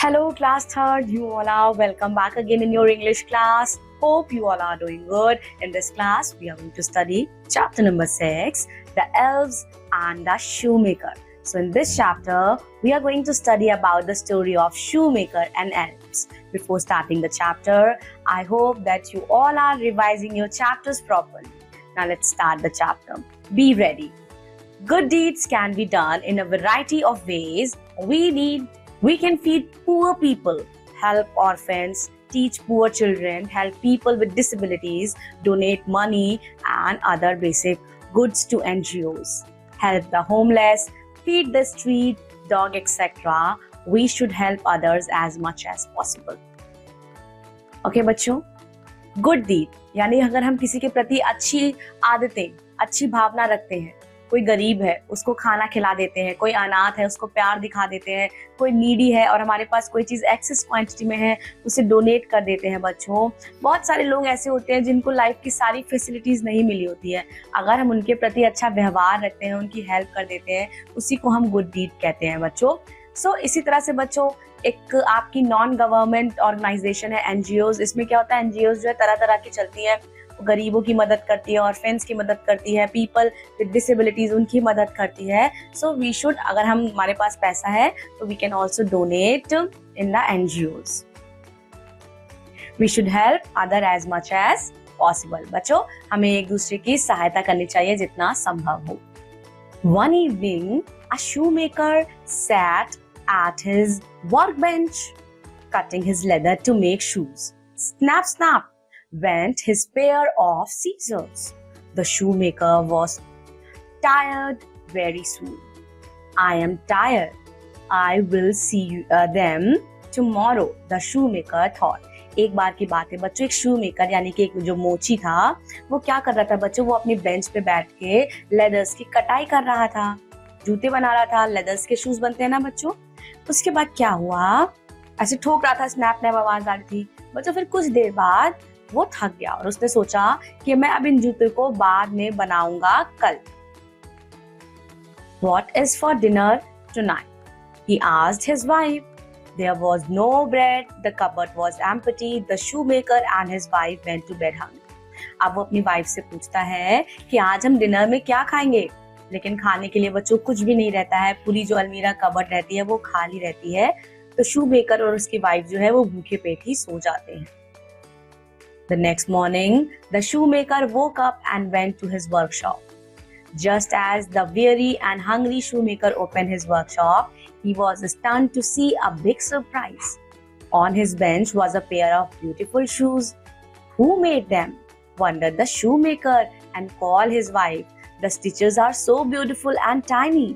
Hello, class third. You all are welcome back again in your English class. Hope you all are doing good. In this class, we are going to study chapter number 6, the elves and the shoemaker. So in this chapter, we are going to study about the story of shoemaker and elves. Before starting the chapter, I hope that you all are revising your chapters properly. Now let's start the chapter. Be ready. Good deeds can be done in a variety of ways. We can feed poor people, help orphans, teach poor children, help people with disabilities, donate money and other basic goods to NGOs, help the homeless, feed the street, dog, etc. We should help others as much as possible. Okay, बच्चों, good deed यानी अगर हम किसी के प्रति अच्छी आदतें, अच्छी भावना रखते हैं, कोई गरीब है उसको खाना खिला देते हैं, कोई अनाथ है उसको प्यार दिखा देते हैं, कोई नीडी है और हमारे पास कोई चीज एक्सेस क्वांटिटी में है उसे डोनेट कर देते हैं। बच्चों, बहुत सारे लोग ऐसे होते हैं जिनको लाइफ की सारी फैसिलिटीज नहीं मिली होती है। अगर हम उनके प्रति अच्छा व्यवहार रखते हैं, उनकी हेल्प कर देते हैं, उसी को हम गुड डीड कहते हैं बच्चों। इसी तरह से बच्चों, एक आपकी नॉन गवर्नमेंट ऑर्गेनाइजेशन है एनजीओज। इसमें क्या होता है, एनजीओज जो है तरह तरह की चलती है, गरीबों की मदद करती है, ऑर्फेन्स की मदद करती है, पीपल विद डिसेबिलिटीज उनकी मदद करती है। सो वी शुड, अगर हम हमारे पास पैसा है तो we can also donate in the NGOs. We should help other as much as possible. बच्चों, हमें एक दूसरे की सहायता करनी चाहिए जितना संभव हो। One evening, a shoemaker sat at his workbench, cutting his leather to make shoes. Snap, snap went his pair of scissors. The shoemaker was tired very soon. I am tired. I will see them tomorrow, the shoemaker thought. एक बार की बात है बच्चों, एक shoemaker यानी कि एक जो मोची था, वो क्या कर रहा था बच्चों, वो अपनी बेंच पे बैठ के लेदर्स की कटाई कर रहा था, जूते बना रहा था। लेदर्स के शूज बनते हैं ना बच्चों। उसके बाद क्या हुआ, ऐसे ठोक रहा था, स्नैप स्नैप आवाज आ रही थी बच्चों। फिर कुछ देर बाद वो थक गया और उसने सोचा कि मैं अब इन जूते को बाद में बनाऊंगा कल। What is for dinner tonight? He asked his wife. There was no bread. The cupboard was empty. The shoemaker and his wife went to bed hungry. अब वो अपनी वाइफ से पूछता है कि आज हम डिनर में क्या खाएंगे, लेकिन खाने के लिए बच्चों कुछ भी नहीं रहता है। पूरी जो अलमीरा कबर्ड रहती है वो खाली रहती है। तो शूमेकर और उसकी वाइफ जो है वो भूखे पेट ही सो जाते हैं। The next morning, the shoemaker woke up and went to his workshop. Just as the weary and hungry shoemaker opened his workshop, he was stunned to see a big surprise. On his bench was a pair of beautiful shoes. Who made them? Wondered the shoemaker and called his wife. The stitches are so beautiful and tiny.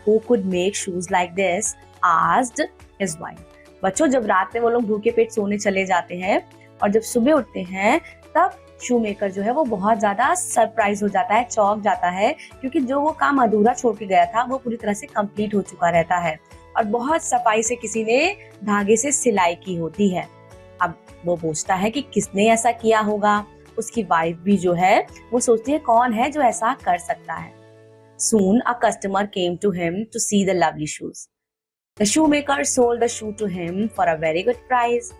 Who could make shoes like this? Asked his wife. बच्चों, जब रात में वो लोग भूखे पेट सोने चले जाते हैं और जब सुबह उठते हैं तब शूमेकर जो है वो बहुत ज्यादा सरप्राइज हो जाता है, चौंक जाता है, क्योंकि जो वो काम अधूरा छोड़ के गया था वो पूरी तरह से कंप्लीट हो चुका रहता है और बहुत सफाई से किसी ने धागे से सिलाई की होती है। अब वो पूछता है कि किसने ऐसा किया होगा। उसकी वाइफ भी जो है वो सोचती है कौन है जो ऐसा कर सकता है। Soon a customer came to him to see the lovely shoes. The shoemaker sold the shoe to him for a very good price.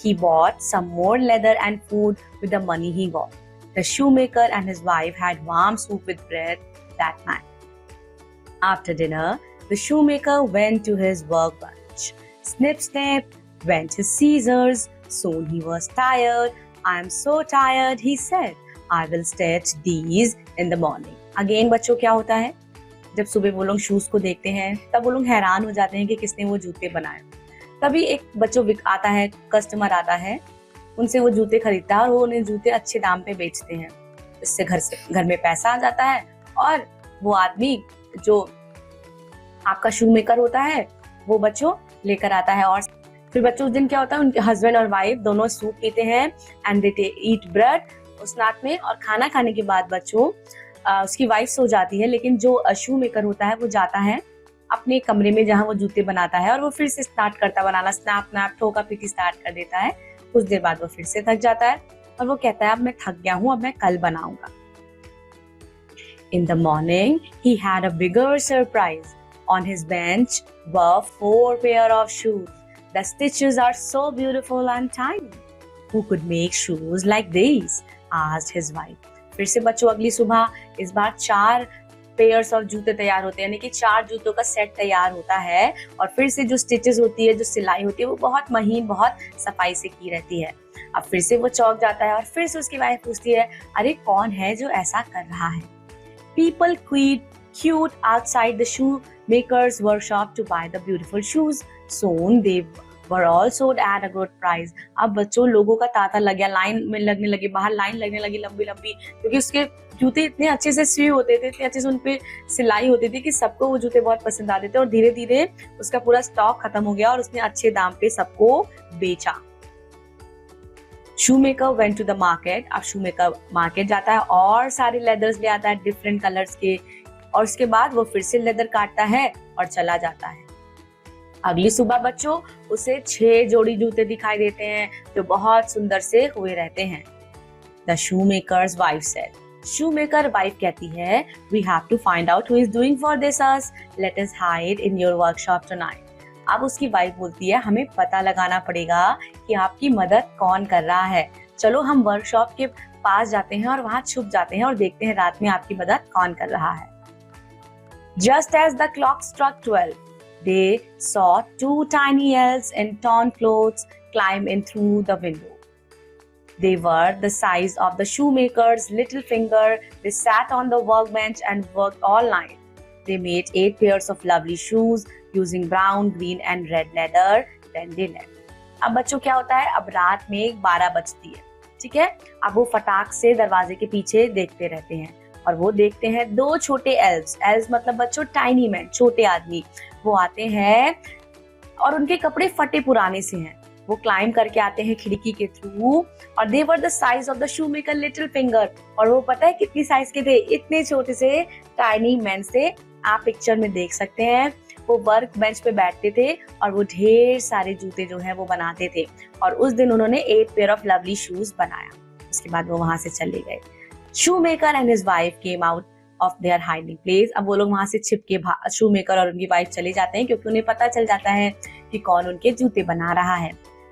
He bought some more leather and food with the money he got. The shoemaker and his wife had warm soup with bread that night. After dinner, the shoemaker went to his workbench. Snip, snip went his scissors. Soon he was tired. I am so tired, he said. I will stitch these in the morning. Again, बच्चों, क्या होता है, जब सुबह वो लोग shoes को देखते हैं तब वो लोग हैरान हो जाते हैं कि किसने वो जूते बनाए। तभी एक बच्चों आता है, कस्टमर आता है, उनसे वो जूते खरीदता है और वो उन्हें जूते अच्छे दाम पे बेचते हैं। इससे घर में पैसा आ जाता है और वो आदमी जो आपका शूमेकर होता है वो बच्चों लेकर आता है। और फिर बच्चों उस दिन क्या होता है, उनके हस्बैंड और वाइफ दोनों सूप पीते हैं एंड दे ईट ब्रेड उस रात में। और खाना खाने के बाद बच्चों उसकी वाइफ सो जाती है, लेकिन जो शूमेकर होता है वो जाता है अपने कमरे में जहाँ वो जूते बनाता है और वो फिर से स्टार्ट करता बनाना, स्नैप स्नैप ठोका पीटी स्टार्ट कर देता है। कुछ देर बाद वो फिर से थक जाता है और वो कहता है अब मैं थक गया हूँ, अब मैं कल बनाऊंगा। In the morning, he had a bigger surprise. On his bench were 4 pair of shoes. The stitches are so beautiful and tiny. Who could make shoes like these? asked his wife. फिर से बच्चों अगली सुबह इस बार 4 pairs of जूते तैयार होते हैं, यानी कि 4 जूतों का सेट तैयार होता है। और फिर से जो स्टिचेस होती है, जो सिलाई होती है, वो बहुत महीन, बहुत सफाई से की रहती है। अब फिर से वो चौंक जाता है और फिर से उसकी वाइफ पूछती है, अरे कौन है जो ऐसा कर रहा है? People queued outside the shoemaker's workshop to buy the beautiful shoes. Soon they were all sold at a good price. अब बच्चों लोगों का तांता लग गया, लाइन में लगने लगी, बाहर लाइन लगने लगी लंबी लंबी, क्योंकि उसके जूते इतने अच्छे से सिए होते थे, इतने अच्छे से उनपे सिलाई होती थी कि सबको वो जूते बहुत पसंद आते थे। और धीरे धीरे उसका पूरा स्टॉक खत्म हो गया और उसने अच्छे दाम पे सबको बेचा। Shoemaker went to the market. अब शूमेकर मार्केट जाता है और सारे लेदर्स ले आता है डिफरेंट कलर्स के, और उसके बाद वो फिर से लेदर काटता है और चला जाता है। अगली सुबह बच्चों उसे 6 जोड़ी जूते दिखाई देते हैं जो बहुत सुंदर से हुए रहते हैं। The shoemaker's wife said. Shoemaker wife कहती है, we have to find out who is doing for this us, let us hide in your workshop tonight. अब उसकी वाइफ बोलती है, हमें पता लगाना पड़ेगा कि आपकी मदद कौन कर रहा है। चलो हम वर्कशॉप के पास जाते हैं और वहां छुप जाते हैं और देखते हैं रात में आपकी मदद कौन कर रहा है। Just as the clock struck 12, they saw 2 tiny elves in torn clothes climb in through the window. They were the size of the shoemaker's little finger. They sat on the workbench and worked all night. They made 8 pairs of lovely shoes using brown, green and red leather. Then they left. अब बच्चों क्या होता है, अब रात में 12 बजती है, ठीक है। अब वो फटाक से दरवाजे के पीछे देखते रहते हैं और वो देखते हैं 2 छोटे एल्व्स। एल्व्स मतलब बच्चों टाइनी मैन, छोटे आदमी। वो आते हैं और उनके कपड़े फटे पुराने से हैं। वो क्लाइम करके आते हैं खिड़की के थ्रू और they were the size of the shoemaker little finger. और वो पता है कितनी साइज के थे? इतने छोटे से टाइनी मैन से आप पिक्चर में देख सकते हैं। वो वर्क बेंच पे बैठते थे और वो ढेर सारे जूते जो है वो बनाते थे। और उस दिन उन्होंने 8 पेयर ऑफ लवली शूज बनाया। उसके बाद वो वहां से चले गए। Shoemaker and his wife came out of their hiding place. अब वो लोग वहां से छिप के शूमेकर और उनकी वाइफ चले जाते हैं, क्योंकि उन्हें पता चल जाता है कि कौन उनके जूते बना रहा है।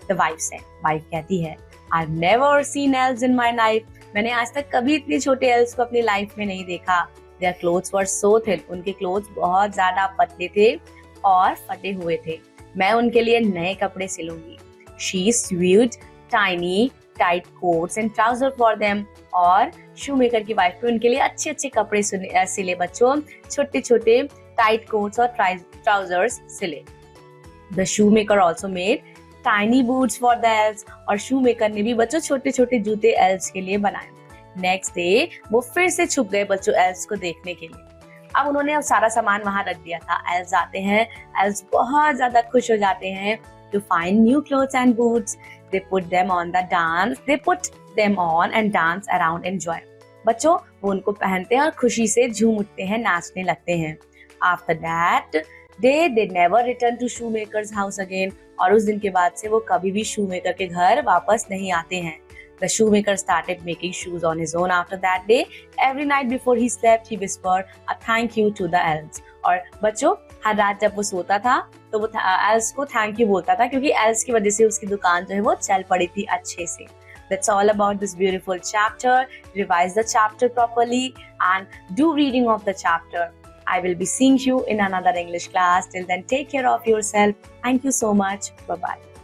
द वाइफ सेड, वाइफ कहती है, I have never seen elves in my life. मैंने आज तक कभी इतने छोटे एल्व्स को अपनी लाइफ में नहीं देखा। Their clothes were so thin. उनके क्लोथ्स बहुत ज्यादा पतले थे और फटे हुए थे। मैं उनके लिए नए कपड़े सिलूंगी। She sewed tiny tight coats and trousers for them. और शूमेकर की वाइफ ने उनके लिए अच्छे अच्छे कपड़े सिले बच्चों, छोटे छोटे टाइट कोट्स और ट्राउजर्स सिले। The shoemaker also made tiny boots for the elves. और शूमेकर ने भी बच्चों छोटे छोटे जूते एल्व्स के लिए बनाए। नेक्स्ट डे वो फिर से छुप गए बच्चों एल्व्स को देखने के लिए। अब उन्होंने सारा सामान वहां रख दिया था। एल्व्स आते हैं, एल्व्स बहुत ज्यादा खुश हो जाते हैं to find new clothes and boots. They put them on and dance around and enjoy. बच्चों वो उनको पहनते हैं और खुशी से झूम उठते हैं, नाचने लगते हैं। After that day they never returned to shoemaker's house again. और उस दिन के बाद से वो कभी भी शूमेकर के घर वापस नहीं आते हैं। The shoemaker started making shoes on his own after that day. Every night before he slept, he whispered a thank you to the elves. और बच्चों हर रात जब वो सोता था तो वो एल्व्स को थैंक यू बोलता था, क्योंकि एल्व्स की वजह से उसकी दुकान जो है वो चल पड़ी थी अच्छे से। That's all about this beautiful chapter. Revise the chapter properly and do reading of the chapter. I will be seeing you in another English class. Till then, take care of yourself. Thank you so much. Bye-bye.